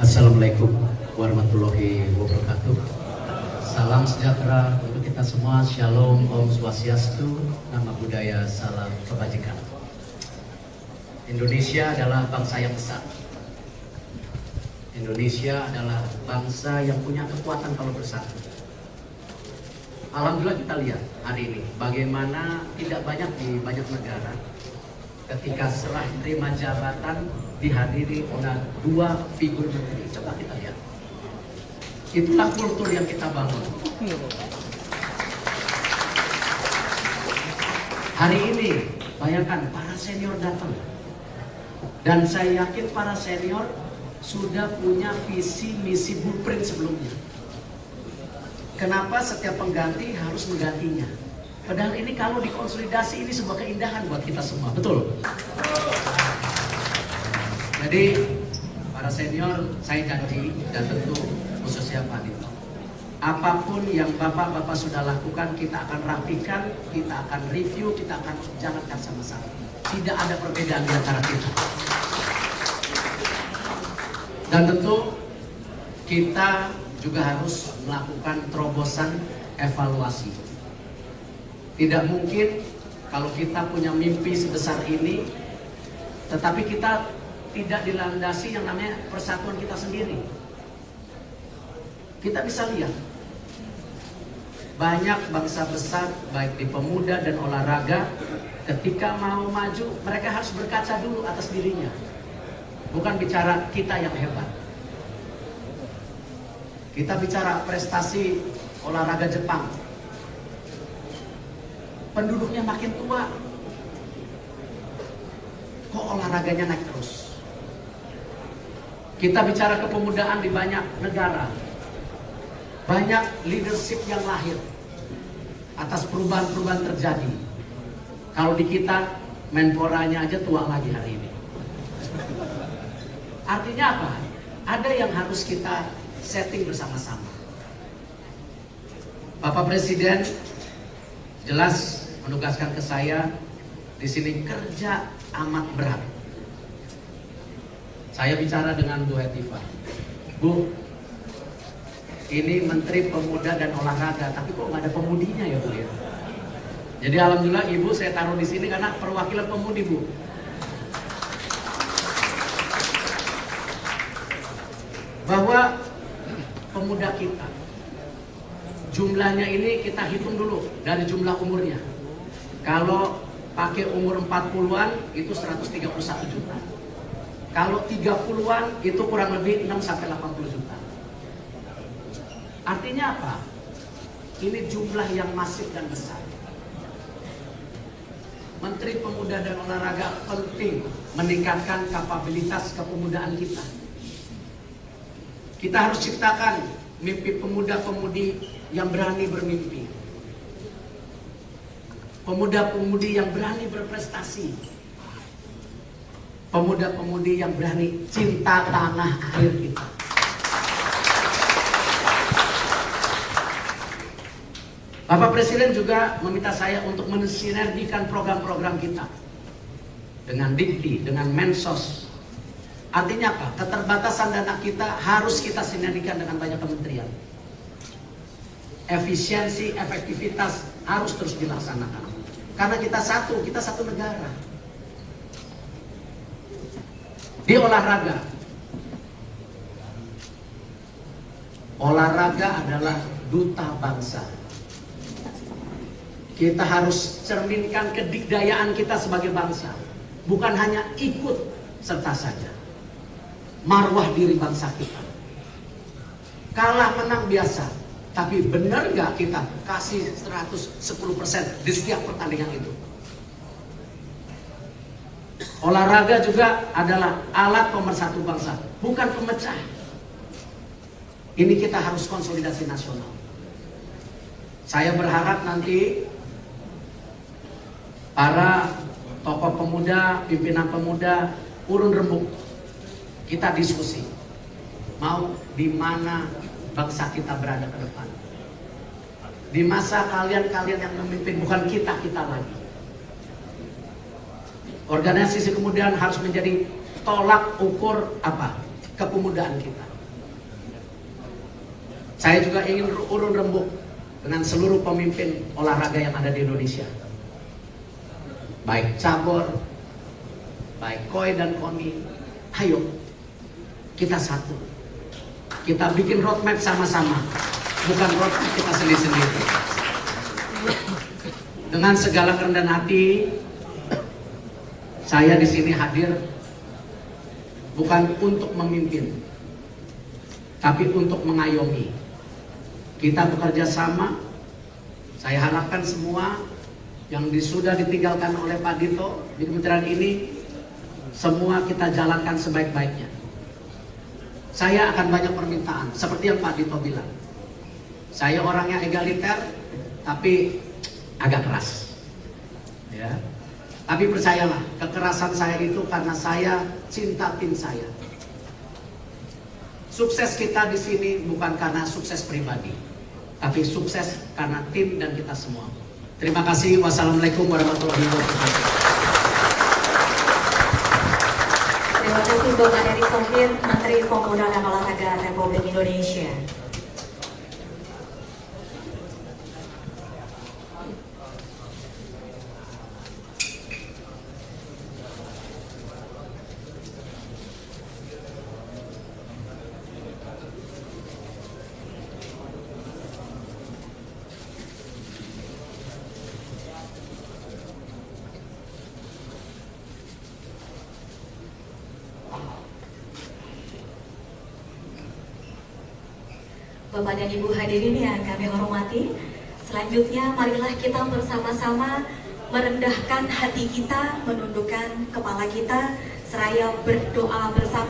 Assalamualaikum warahmatullahi wabarakatuh. Salam sejahtera untuk kita semua. Shalom, Om Swastiastu, Nama Budaya, Salam Kebajikan. Indonesia adalah bangsa yang besar. Indonesia adalah bangsa yang punya kekuatan kalau bersatu. Alhamdulillah kita lihat hari ini bagaimana tidak banyak di banyak negara ketika serah terima jabatan dihadiri oleh dua figur menteri. Coba kita lihat. Itulah kultur yang kita bangun. Hari ini bayangkan para senior datang. Dan saya yakin para senior sudah punya visi misi blueprint sebelumnya. Kenapa setiap pengganti harus menggantinya? Padahal ini kalau dikonsolidasi ini sebuah keindahan buat kita semua. Betul? Jadi para senior saya janji dan tentu khususnya Pak Dito, apapun yang bapak-bapak sudah lakukan kita akan rapikan, kita akan review, kita akan jalankan sama-sama. Tidak ada perbedaan di antara kita. Dan tentu kita juga harus melakukan terobosan evaluasi. Tidak mungkin kalau kita punya mimpi sebesar ini, tetapi kita tidak dilandasi yang namanya persatuan kita sendiri. Kita bisa lihat banyak bangsa besar baik di pemuda dan olahraga ketika mau maju mereka harus berkaca dulu atas dirinya, bukan bicara kita yang hebat. Kita bicara prestasi olahraga Jepang, penduduknya makin tua, kok olahraganya naik terus. Kita bicara kepemudaan di banyak negara, banyak leadership yang lahir atas perubahan-perubahan terjadi. Kalau di kita, Menporanya aja tua lagi hari ini. Artinya apa? Ada yang harus kita setting bersama-sama. Bapak Presiden jelas menugaskan ke saya di sini kerja amat berat. Saya bicara dengan Bu Hetifah, Bu, ini Menteri Pemuda dan Olahraga, tapi kok nggak ada pemudinya ya Bu ya? Jadi alhamdulillah Ibu saya taruh di sini karena perwakilan pemudi Bu. Bahwa pemuda kita, jumlahnya ini kita hitung dulu dari jumlah umurnya. Kalau pakai umur 40-an itu 131 juta. Kalau 30-an itu kurang lebih 6-80 juta. Artinya apa? Ini jumlah yang masif dan besar. Menteri Pemuda dan Olahraga penting meningkatkan kapabilitas kepemudaan kita. Kita harus ciptakan mimpi pemuda-pemudi yang berani bermimpi. Pemuda-pemudi yang berani berprestasi. Pemuda-pemudi yang berani cinta tanah air kita. Bapak Presiden juga meminta saya untuk mensinergikan program-program kita dengan Dikti, dengan Mensos. Artinya apa? Keterbatasan dana kita harus kita sinergikan dengan banyak kementerian. Efisiensi, efektivitas harus terus dilaksanakan. Karena kita satu negara. Di olahraga. Olahraga adalah duta bangsa. Kita harus cerminkan kedikdayaan kita sebagai bangsa. Bukan hanya ikut serta saja. Marwah diri bangsa kita. Kalah menang biasa. Tapi benar gak kita kasih 110% di setiap pertandingan itu? Olahraga juga adalah alat pemersatu bangsa, bukan pemecah. Ini kita harus konsolidasi nasional. Saya berharap nanti para tokoh pemuda, pimpinan pemuda, urun rembuk, kita diskusi. Mau di mana bangsa kita berada ke depan? Di masa kalian yang memimpin, bukan kita lagi. Organisasi kemudian harus menjadi tolak ukur apa? kepemudaan kita. Saya juga ingin urun rembuk dengan seluruh pemimpin olahraga yang ada di Indonesia. Baik cabur, baik koi dan koni, ayo kita satu. Kita bikin roadmap sama-sama, bukan roadmap kita sendiri-sendiri. Dengan segala kerendahan hati, saya di sini hadir bukan untuk memimpin, tapi untuk mengayomi. Kita bekerja sama. Saya harapkan semua yang sudah ditinggalkan oleh Pak Dito di kementerian ini, semua kita jalankan sebaik-baiknya. Saya akan banyak permintaan, seperti yang Pak Dito bilang. Saya orangnya egaliter, tapi agak keras. Ya. Tapi percayalah, kekerasan saya itu karena saya cinta tim saya. Sukses kita di sini bukan karena sukses pribadi, tapi sukses karena tim dan kita semua. Terima kasih. Wassalamualaikum warahmatullahi wabarakatuh. Terima kasih Bapak Erick Thohir, Menteri Pemuda dan Olahraga Republik Indonesia. Bapak dan Ibu hadirin yang kami hormati, selanjutnya marilah kita bersama-sama merendahkan hati kita, menundukkan kepala kita, seraya berdoa bersama.